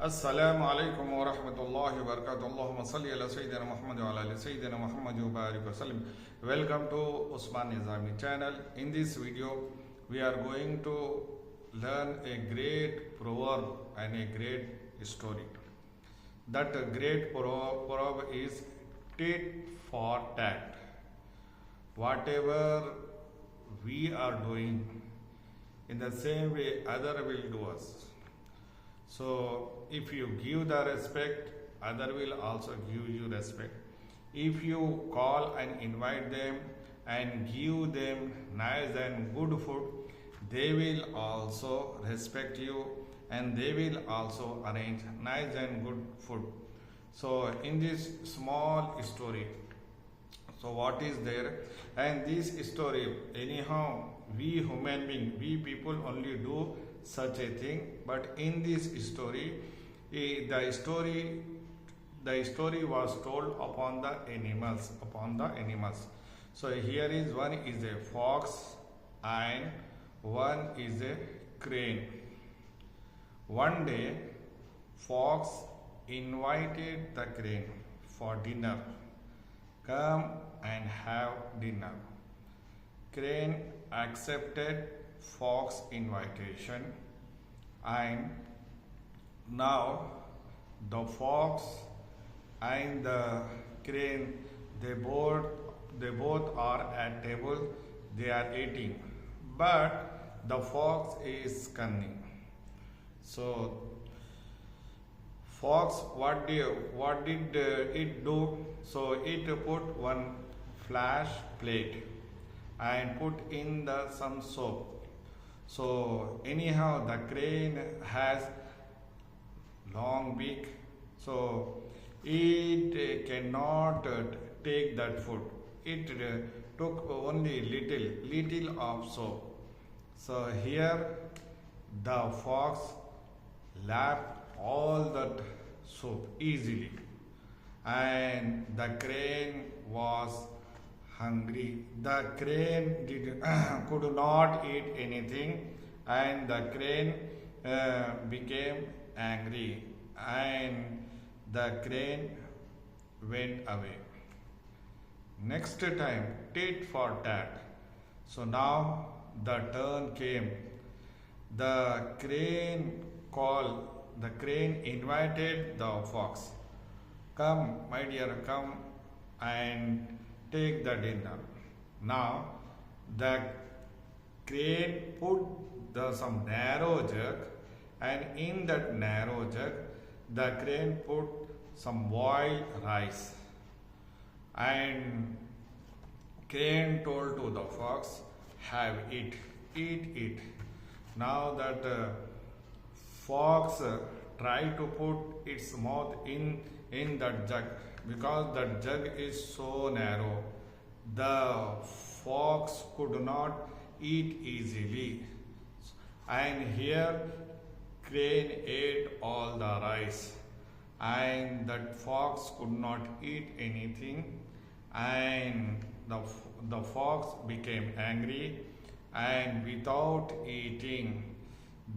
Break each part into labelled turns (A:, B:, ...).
A: Assalamu alaikum wa rahmatullahi wa barakatuh. Allahumma salli ala Sayyidina Muhammad wa ala ali Sayyidina Muhammad wa barik wa sallim. Welcome to Usman Nizami channel. In this video, we are going to learn a great proverb and a great story. That great proverb is tit for tat. Whatever we are doing, in the same way other will do us. So if you give the respect, other will also give you respect. If you call and invite them and give them nice and good food, they will also respect you and they will also arrange nice and good food. So in this small story, so what is there? And this story, anyhow, we human being, we people only do such a thing. But in this story, the story was told upon the animals. So here is one is a fox and one is a crane. One day, fox invited the crane for dinner. Come and have dinner. Crane accepted fox invitation, and now the fox and the crane, they both are at table, they are eating, but the fox is cunning. So fox, what did it do? So it put one flash plate and put in some soap. So anyhow, the crane has long beak, so it cannot take that food. It took only little of soap. So here the fox lapped all that soap easily, and the crane was hungry. The crane could not eat anything, and the crane became angry, and the crane went away. Next time, tit for tat. So now the turn came. The crane invited the fox. Come, my dear, come and take the dinner. Now the crane put some narrow jug, and in that narrow jug the crane put some boiled rice, and crane told to the fox, have it, eat it. Now that fox tried to put its mouth in that jug, because that jug is so narrow, the fox could not eat easily, and here crane ate all the rice, and that fox could not eat anything, and the fox became angry, and without eating,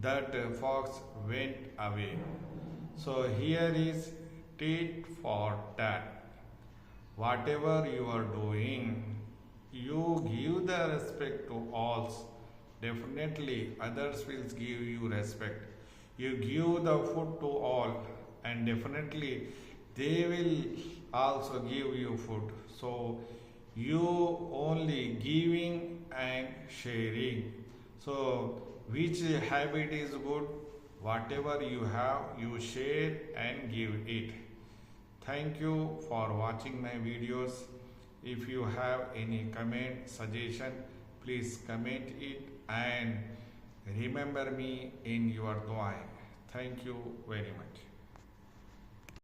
A: that fox went away. So here is tit for tat. Whatever you are doing, you give the respect to all. Definitely others will give you respect. You give the food to all, and definitely they will also give you food. So you only giving and sharing. So which habit is good? Whatever you have, you share and give it. Thank you for watching my videos. If you have any comment, suggestion, please comment it, and remember me in your dua. Thank you very much.